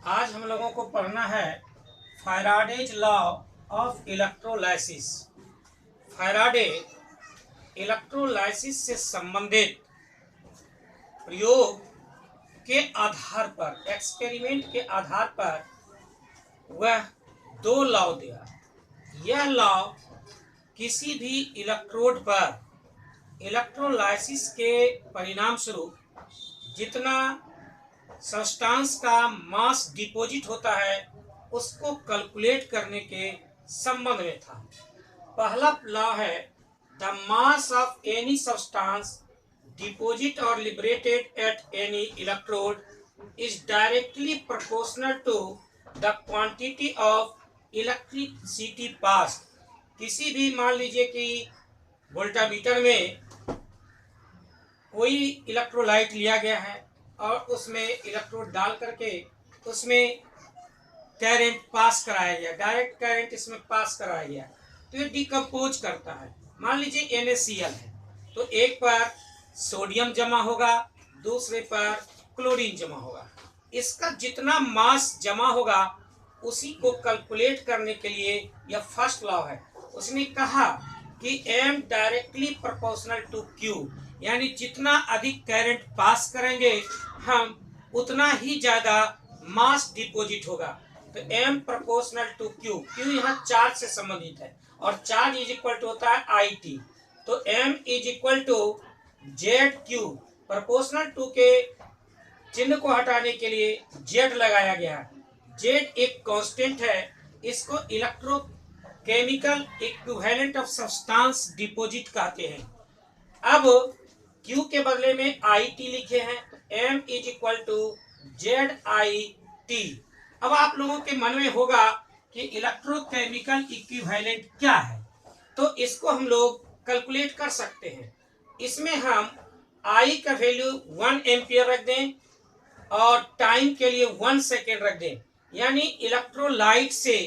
आज हम लोगों को पढ़ना है Faraday's law of electrolysis. Faraday electrolysis से संबंधित प्रयोग के आधार पर, एक्सपेरिमेंट के आधार पर वह दो लॉ दिया। यह लॉ किसी भी इलेक्ट्रोड पर इलेक्ट्रोलाइसिस के परिणाम स्वरूप जितना सब्सटेंस का मास डिपॉजिट होता है उसको कैलकुलेट करने के संबंध में था। पहला लॉ है the mass of any substance deposit और liberated at any electrode is directly proportional to the quantity of electricity pass. किसी भी, मान लीजिए कि वोल्टामीटर में कोई इलेक्ट्रोलाइट लिया गया है और उसमें इलेक्ट्रोड डाल करके उसमें करंट पास कराया गया, डायरेक्ट करंट इसमें पास कराया गया, तो ये डिकम्पोज करता है। मान लीजिए NaCl है, तो एक पर सोडियम जमा होगा, दूसरे पर क्लोरीन जमा होगा। इसका जितना मास जमा होगा उसी को कैलकुलेट करने के लिए यह फर्स्ट लॉ है। उसने कहा कि M directly proportional to Q, यानी जितना अधिक करंट पास करेंगे हम उतना ही ज्यादा मास डिपॉजिट होगा। तो M proportional to Q, Q यहाँ चार्ज से संबंधित है और चार्ज इज इक्वल टू होता है IT। तो M is equal to ZQ। Proportional to के चिन्ह को हटाने के लिए Z लगाया गया। Z एक कांस्टेंट है, इसको electrochemical equivalent of substance deposit कहते हैं। अब Q के बदले में IT लिखे हैं, M is equal to ZIT। अब आप लोगों के मन में होगा कि इलेक्ट्रोकेमिकल इक्विवेलेंट क्या है, तो इसको हम लोग कैलकुलेट कर सकते हैं। इसमें हम I का वैल्यू 1 एम्पियर रख दें और टाइम के लिए 1 सेकेंड रख दें, यानी इलेक्ट्रोलाइट से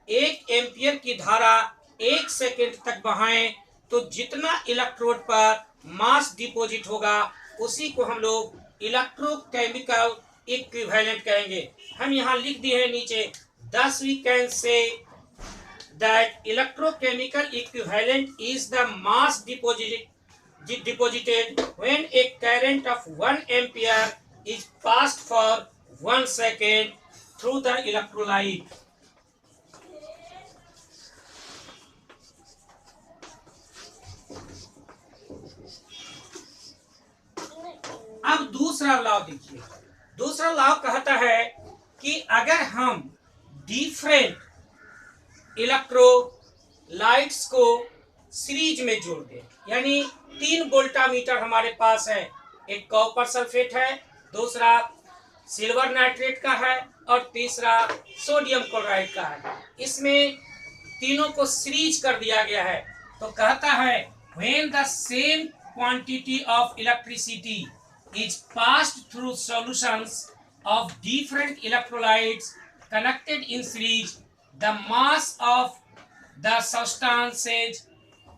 1 एम्पियर की धारा 1 सेकेंड तक बहाएं तो जितना इलेक्ट्रोड पर मास डिपॉजिट होगा उसी को हम लोग इलेक्ट्रोकेमिकल इक्विवेलेंट कहेंगे। हम यहाँ लिख दिए हैं नीचे, thus we can say that electrochemical equivalent is the mass deposited when a current of 1 ampere is passed for 1 second through the electrolyte। अब दूसरा लॉ देखिए। दूसरा लॉ कहता है कि अगर हम डिफरेंट इलेक्ट्रोलाइट्स को सीरीज में जोड़ दें, यानी 3 वोल्टामीटर हमारे पास है, एक कॉपर सल्फेट है, दूसरा सिल्वर नाइट्रेट का है और तीसरा सोडियम क्लोराइड का है। इसमें तीनों को सीरीज कर दिया गया है, तो कहता है when the same quantity of electricity is passed through solutions of different electrolytes connected in series, the mass of the substances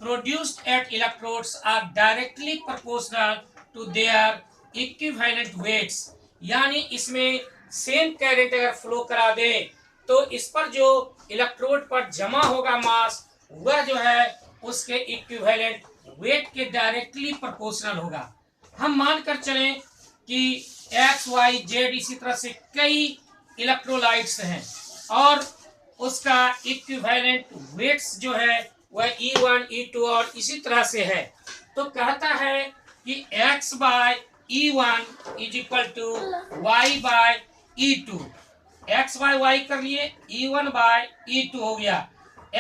produced at electrodes are directly proportional to their equivalent weights। यानी इसमें same current अगर flow करा दें तो इस पर जो electrode पर जमा होगा मास, वह जो है उसके इक्विवेलेंट वेट के डायरेक्टली प्रोपोर्शनल होगा। हम मानकर चलें कि X, Y, Z इसी तरह से कई इलेक्ट्रोलाइट्स हैं और उसका इक्विवेलेंट वेट्स जो है वह E1, E2 और इसी तरह से है। तो कहता है कि X by E1 is equal to Y by E2। X by Y कर लिए, E1 बाय E2 हो गया।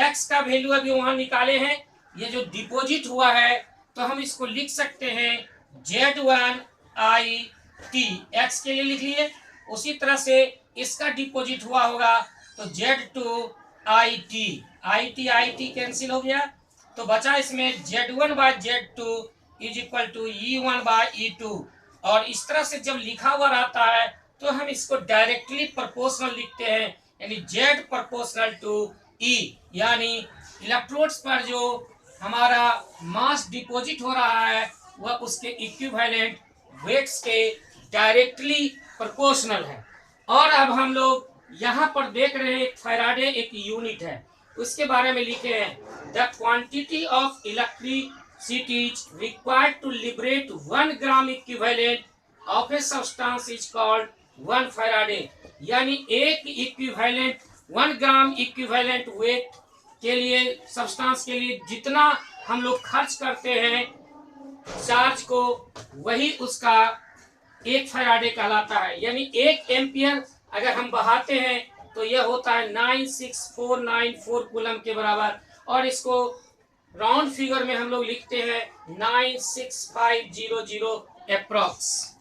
X का वैल्यू अभी वहां निकाले हैं, ये जो डिपॉजिट हुआ है तो हम इसको लिख सकते हैं Z1IT, X के लिए लिख लिए। उसी तरह से इसका डिपॉजिट हुआ होगा तो Z2IT, IT कैंसिल हो गया, तो बचा इसमें Z1 by Z2 is equal to E1 by E2। और इस तरह से जब लिखा हुआ रहता है तो हम इसको डायरेक्टली प्रोपोर्शनल लिखते हैं, यानी Z प्रोपोर्शनल टू E, यानी इलेक्ट्रोड्स पर जो हमारा मास डिपॉजिट हो रहा है वह उसके इक्विवेलेंट वेट्स के डायरेक्टली प्रोपोर्शनल है। और अब हम लोग यहाँ पर देख रहे हैं फैराडे एक यूनिट है, उसके बारे में लिखे हैं the quantity of electricity required to liberate 1 gram equivalent of a substance is called 1 faraday. यानी एक इक्विवेलेंट 1 ग्राम इक्विवेलेंट वेट के लिए सब्सटेंस के लिए जितना हम लोग खर्च करते हैं चार्ज को, वही उसका 1 फैराडे कहलाता है। यानी 1 एम्पियर अगर हम बहाते हैं तो यह होता है 96494 कूलम के बराबर, और इसको राउंड फिगर में हम लोग लिखते हैं 96500 अप्रॉक्स।